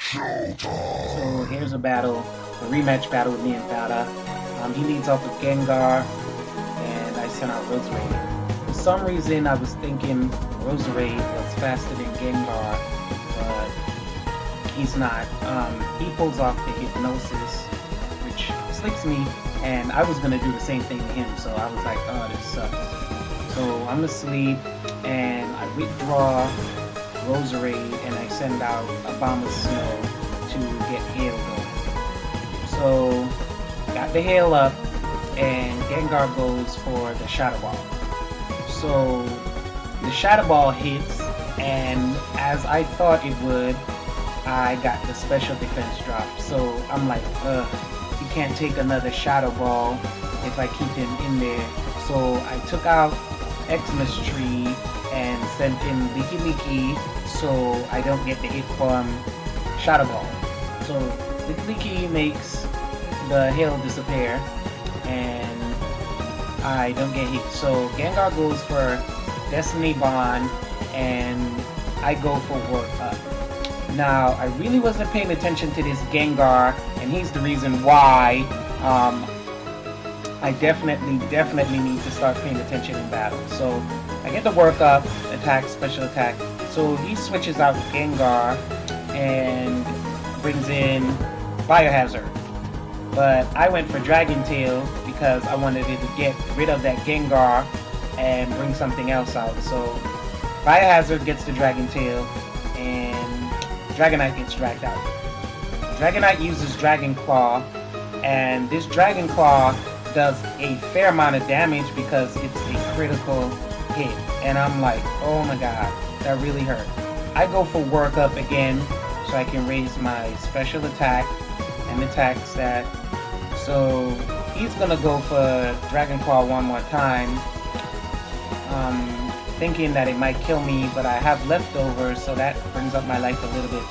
So here's a battle, a rematch battle with me and Vada. He leads off with Gengar, and I sent out Roserade. For some reason, I was thinking Roserade was faster than Gengar, but he's not. He pulls off the Hypnosis, which slicks me, and I was gonna do the same thing to him, so I was like, oh, this sucks. So I'm asleep, and I withdraw Roserade, and I send out a Bomb of Snow to get Hail going. So, got the Hail up, and Gengar goes for the Shadow Ball. So, the Shadow Ball hits, and as I thought it would, I got the Special Defense drop. So, I'm like, he can't take another Shadow Ball if I keep him in there. So, I took out Xmas Tree and sent in Leaky Leaky so I don't get the hit from Shadow Ball. So Leaky Leaky makes the hail disappear and I don't get hit. So Gengar goes for Destiny Bond and I go for Work Up. Now I really wasn't paying attention to this Gengar, and he's the reason why I definitely need to start paying attention in battle. So I get the Work Up, attack, special attack. So he switches out Gengar and brings in Biohazard. But I went for Dragon Tail because I wanted it to get rid of that Gengar and bring something else out. So Biohazard gets the Dragon Tail and Dragonite gets dragged out. Dragonite uses Dragon Claw, and this Dragon Claw does a fair amount of damage because it's a critical hit. And I'm like, oh my god, that really hurt. I go for Work Up again so I can raise my special attack and attack stat. So he's gonna go for Dragon Claw one more time, thinking that it might kill me, but I have leftovers, so that brings up my life a little bit.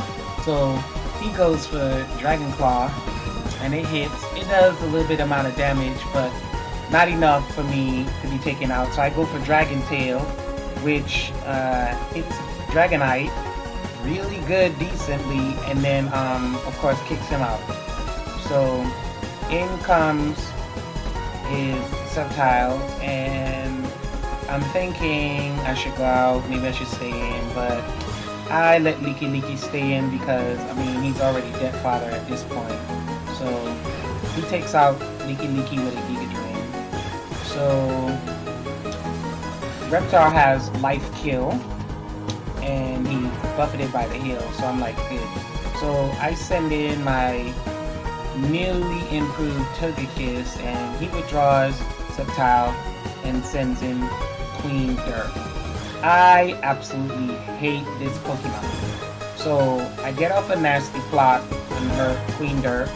So he goes for Dragon Claw and it hits. It does a little bit amount of damage, but not enough for me to be taken out. So I go for Dragon Tail, which hits Dragonite really good, decently, and then of course kicks him out. So in comes his Sceptile, and I'm thinking I should go out, maybe I should stay in, but I let Leaky Leaky stay in because, I mean, he's already dead father at this point. So he takes out Leaky Leaky with a Giga Drain. So Reptar has Life Kill, and he's buffeted by the heal, so I'm like, good. So I send in my newly improved Togekiss, and he withdraws Sceptile and sends in Queen Dirt. I absolutely hate this Pokemon. So I get off a nasty plot on her Queen Dirt,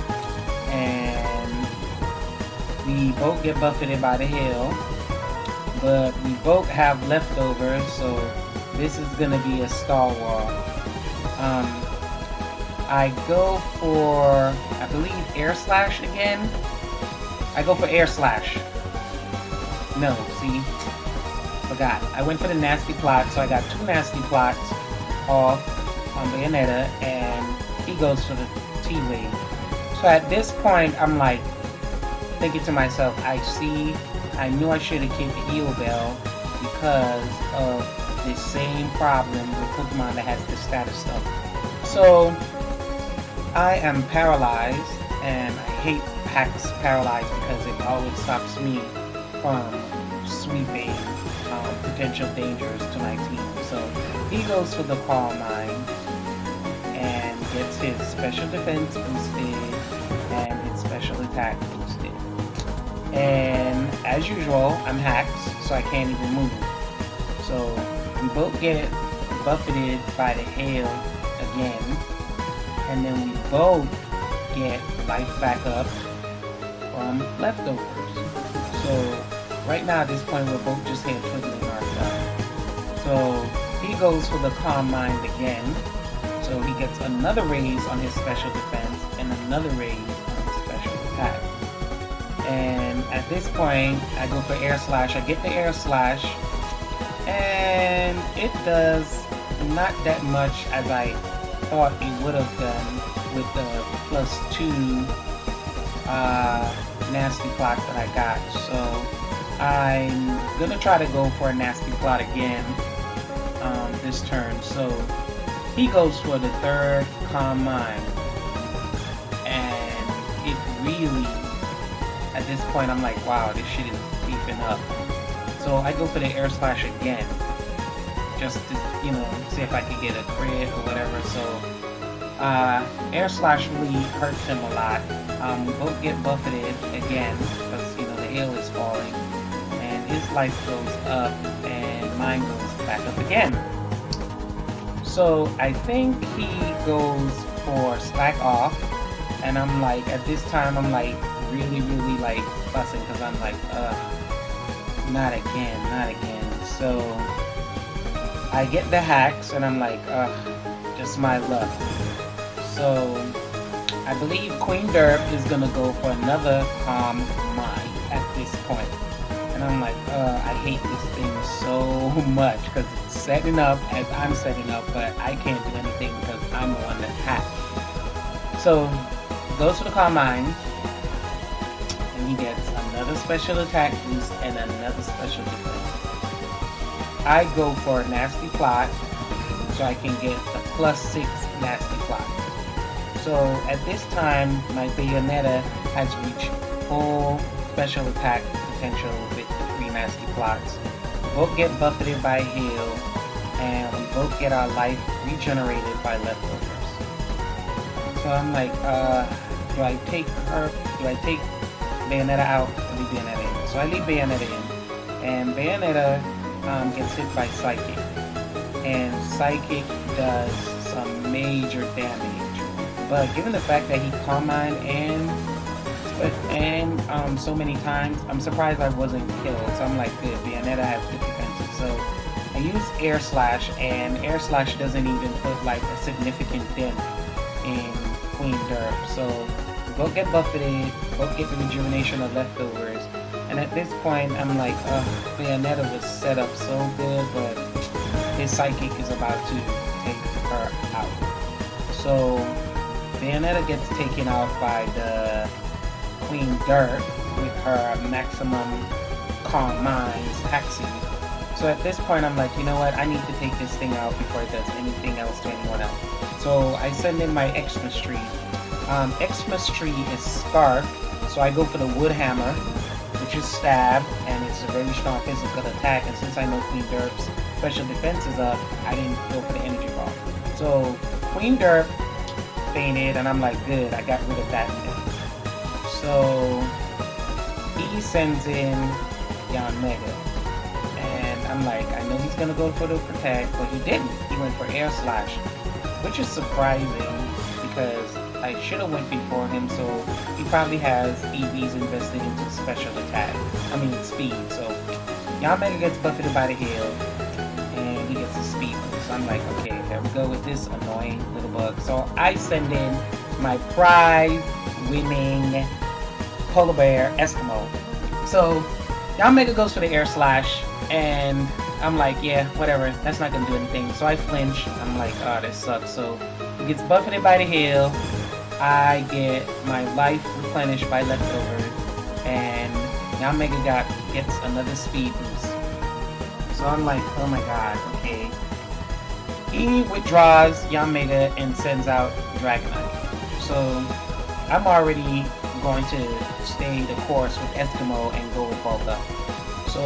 and we both get buffeted by the hail, but we both have leftovers, so this is gonna be a Star War. I go for, I believe, Air Slash again. I go for Air Slash. No, see? Forgot. I went for the Nasty Plot, so I got two Nasty Plots off on Bayonetta, and he goes for the T-Wave. So at this point, I'm like, thinking to myself, I knew I should have kept the Eel Bell because of this same problem with Pokemon that has this status stuff. So I am paralyzed, and I hate Pax Paralyzed because it always stops me from sweeping potential dangers to my team. So he goes for the Calm Mind and gets his special defense boosted and his special attack boosted. And as usual, I'm hacked, so I can't even move. So we both get buffeted by the hail again, and then we both get life back up from leftovers. So right now at this point we're both just here twiddling our thumbs. So he goes for the Calm Mind again, so he gets another raise on his special defense and another raise on his special attack. And at this point I go for Air Slash. I get the Air Slash, and it does not that much as I thought it would have done with the +2 nasty plots that I got. So I'm gonna try to go for a nasty plot again this turn. So he goes for the third Calm Mind, and it really, at this point, I'm like, wow, this shit is beefing up. So I go for the Air Slash again, just to, you know, see if I can get a crit or whatever. So Air Slash really hurts him a lot. We both get buffeted again because, you know, the hail is falling, and his life goes up and mine goes back up again. So I think he goes for Slack Off, and I'm like, at this time, I'm like really like fussing because I'm like, not again, not again. So I get the hacks, and I'm like, just my luck. So I believe Queen Derp is gonna go for another Calm Mind at this point. And I'm like, I hate this thing so much because it's setting up as I'm setting up, but I can't do anything because I'm the one that hacked. So goes for the Calm Mind, and he gets another special attack boost and another special defense. I go for a nasty plot so I can get the +6 nasty plot. So at this time, my Bayonetta has reached full special attack potential with the 3 nasty plots. We both get buffeted by heal, and we both get our life regenerated by leftovers. So I'm like, do I take Bayonetta out or leave Bayonetta in? So I leave Bayonetta in, and Bayonetta gets hit by Psychic, and Psychic does some major damage. But given the fact that he Calm Mind and so many times, I'm surprised I wasn't killed. So I'm like, good, Bayonetta has good defenses. So I use Air Slash, and Air Slash doesn't even put like a significant dent in Queen Derp. So we both get buffeted, both get the rejuvenation of leftovers. And at this point, I'm like, Bayonetta was set up so good, but his Psychic is about to take her out. So Bayonetta gets taken out by the Queen Derp with her maximum Calm Minds Taxi. So at this point, I'm like, you know what? I need to take this thing out before it does anything else to anyone else. So I send in my Xmas Tree. Xmas Tree is Scarf, so I go for the Wood Hammer, which is Stab, and it's a very strong physical attack. And since I know Queen Derp's special defense is up, I didn't go for the Energy Ball. So Queen Derp fainted, and I'm like, good, I got rid of that thing. So he sends in Yanmega, and I'm like, I know he's gonna go for the Protect, but he didn't. He went for Air Slash, which is surprising because I should have went before him. So he probably has EVs invested into special attack. I mean speed. So Yanmega gets buffeted by the hail, and he gets a speed boost. So I'm like, okay, there we go with this annoying little bug. So I send in my prize-winning Polar Bear Eskimo. So Yanmega goes for the Air Slash, and I'm like, yeah, whatever, that's not gonna do anything. So I flinch. I'm like, oh, this sucks. So he gets buffeted by the hail. I get my life replenished by leftovers, and Yanmega gets another speed boost. So I'm like, oh my god, okay. He withdraws Yanmega and sends out Dragonite. So I'm already going to stay the course with Eskimo and go with Bulk Up. So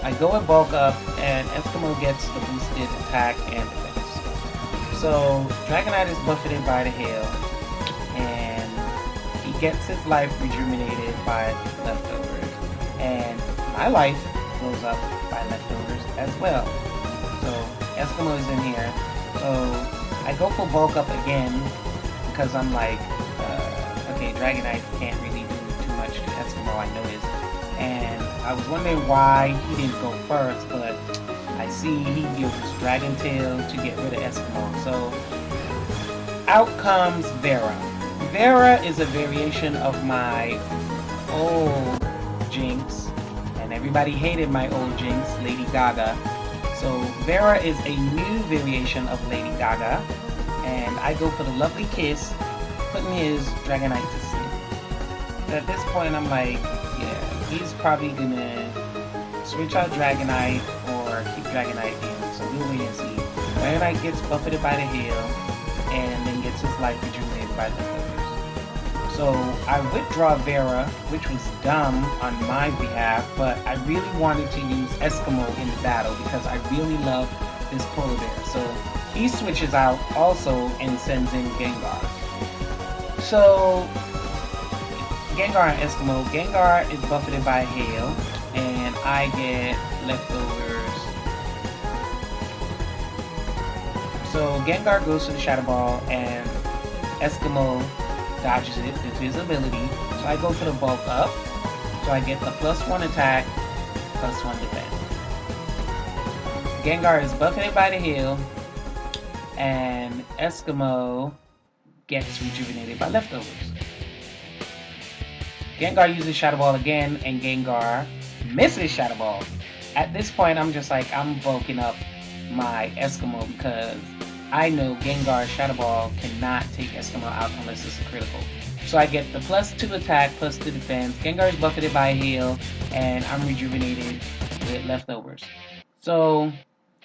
I go with Bulk Up, and Eskimo gets the boosted attack and defense. So Dragonite is buffeted by the hail, and he gets his life rejuvenated by leftovers, and my life goes up by leftovers as well. So Eskimo is in here. So I go for Bulk Up again because I'm like, okay, Dragonite can't really do too much to Eskimo, I noticed. And I was wondering why he didn't go first, but I see he uses Dragon Tail to get rid of Eskimo. So out comes Vera. Vera is a variation of my old Jinx, and everybody hated my old Jinx, Lady Gaga. So Vera is a new variation of Lady Gaga, and I go for the lovely kiss, putting his Dragonite to sleep. At this point, I'm like, yeah, he's probably gonna switch out Dragonite or keep Dragonite in. So we'll wait and see. Dragonite gets buffeted by the hail and then gets his life rejuvenated by the feathers. So I withdraw Vera, which was dumb on my behalf, but I really wanted to use Eskimo in the battle because I really love this polar bear. So he switches out also and sends in Gengar. So Gengar and Eskimo. Gengar is buffeted by hail and I get leftovers. So Gengar goes to the Shadow Ball and Eskimo dodges it due to his ability. So I go for the bulk up. So I get the +1 attack, +1 defense. Gengar is buffeted by the hail and Eskimo gets rejuvenated by leftovers. Gengar uses Shadow Ball again and Gengar misses Shadow Ball. At this point I'm just like, I'm bulking up my Eskimo because I know Gengar's Shadow Ball cannot take Eskimo out unless it's a critical. So I get the +2 attack, +2 defense. Gengar is buffeted by hail, and I'm rejuvenated with leftovers. So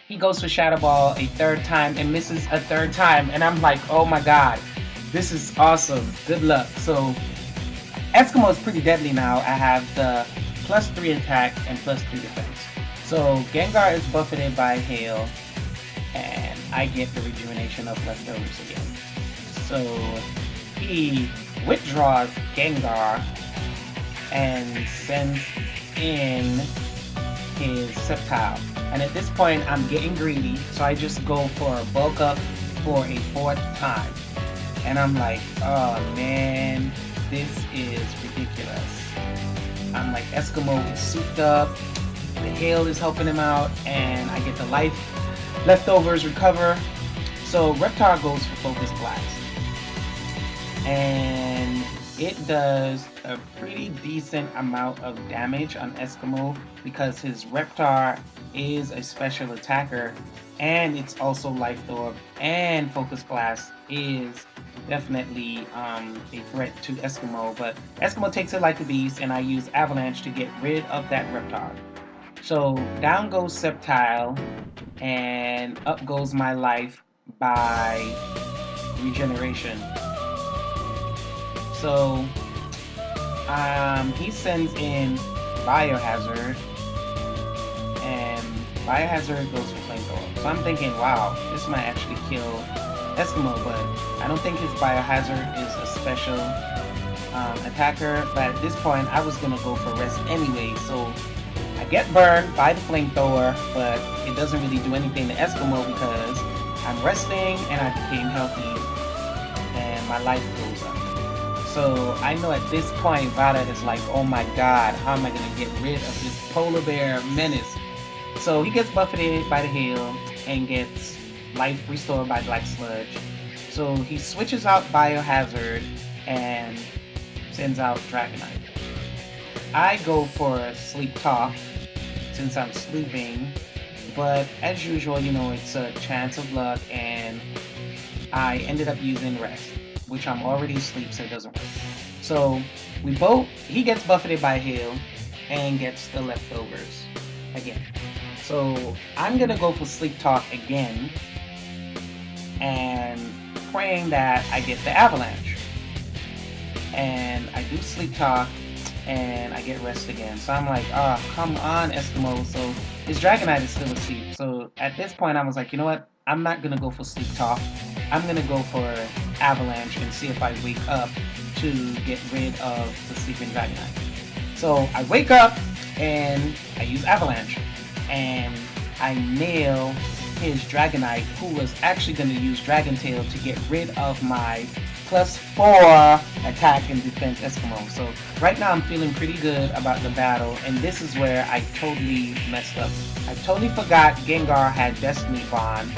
he goes for Shadow Ball a third time and misses a third time, and I'm like, oh my god, this is awesome. Good luck. So Eskimo is pretty deadly now. I have the +3 attack and +3 defense. So Gengar is buffeted by hail, and I get the rejuvenation of leftovers again. So he withdraws Gengar and sends in his Sceptile. And at this point, I'm getting greedy, so I just go for a bulk up for a 4th time. And I'm like, oh man, this is ridiculous. I'm like, Eskimo is souped up, the hail is helping him out, and I get the life leftovers recover. So Reptar goes for Focus Blast. And it does a pretty decent amount of damage on Eskimo because his Reptar is a special attacker and it's also Life Orb, and Focus Blast is definitely a threat to Eskimo, but Eskimo takes it like a beast and I use Avalanche to get rid of that Reptar. So down goes Sceptile and up goes my life by regeneration. So he sends in Biohazard and Biohazard goes for Flamethrower. So I'm thinking, wow, this might actually kill Eskimo, but I don't think his Biohazard is a special attacker. But at this point, I was gonna go for rest anyway, so I get burned by the Flamethrower, but it doesn't really do anything to Eskimo because I'm resting and I became healthy and my life goes up. So I know at this point Vada is like, oh my god, how am I gonna get rid of this polar bear menace? So he gets buffeted by the hail and gets life restored by Black Sludge. So he switches out Biohazard and sends out Dragonite. I go for Sleep Talk since I'm sleeping, but as usual, you know, it's a chance of luck and I ended up using Rest, which I'm already asleep, so it doesn't work. So he gets buffeted by hail and gets the leftovers again. So I'm gonna go for Sleep Talk again and praying that I get the Avalanche. And I do Sleep Talk and I get Rest again. So I'm like, oh, come on, Eskimo. So his Dragonite is still asleep. So at this point I was like, you know what? I'm not gonna go for Sleep Talk. I'm gonna go for Avalanche and see if I wake up to get rid of the sleeping Dragonite. So I wake up and I use Avalanche and I nail his Dragonite, who was actually going to use Dragon Tail to get rid of my +4 attack and defense Eskimo. So right now I'm feeling pretty good about the battle, and this is where I totally messed up. I totally forgot Gengar had Destiny Bond,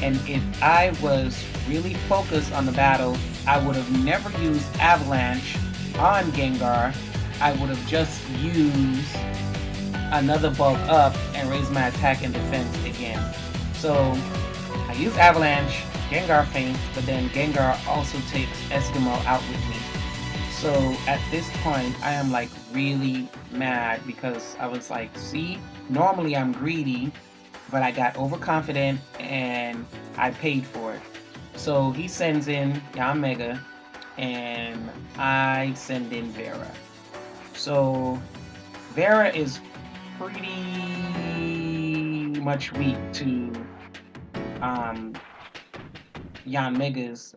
and if I was really focused on the battle, I would have never used Avalanche on Gengar. I would have just used another bulk up and raise my attack and defense again. So I use Avalanche Gengar faints, but then Gengar also takes Eskimo out with me. So at this point, I am like really mad because I was like, see, normally I'm greedy, but I got overconfident and I paid for it. So he sends in Yamega and I send in Vera. So Vera is pretty much weak to um, Yanmega's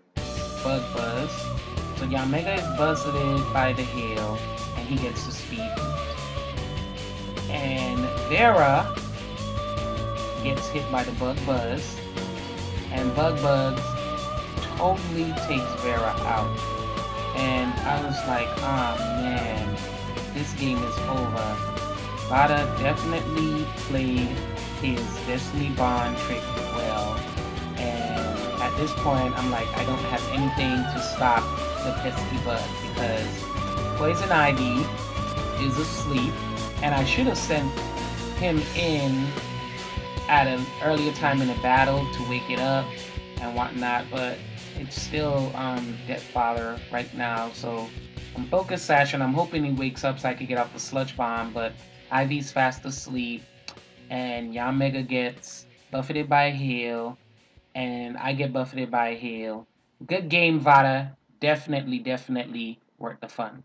Bug Buzz. So Yanmega is buzzed by the hail and he gets the speed boost. And Vera gets hit by the Bug Buzz and Bug Buzz totally takes Vera out. And I was like, ah man, this game is over. Vada definitely played his Destiny Bond trick well. And at this point, I'm like, I don't have anything to stop the pesky bug because Poison Ivy is asleep. And I should have sent him in at an earlier time in the battle to wake it up and whatnot, but it's still Death Father right now, so I'm Focus Sash and I'm hoping he wakes up so I can get off the Sludge Bomb, but Ivy's fast asleep, and Yamega gets buffeted by Hail, and I get buffeted by Hail. Good game, Vada. Definitely, definitely worth the fun.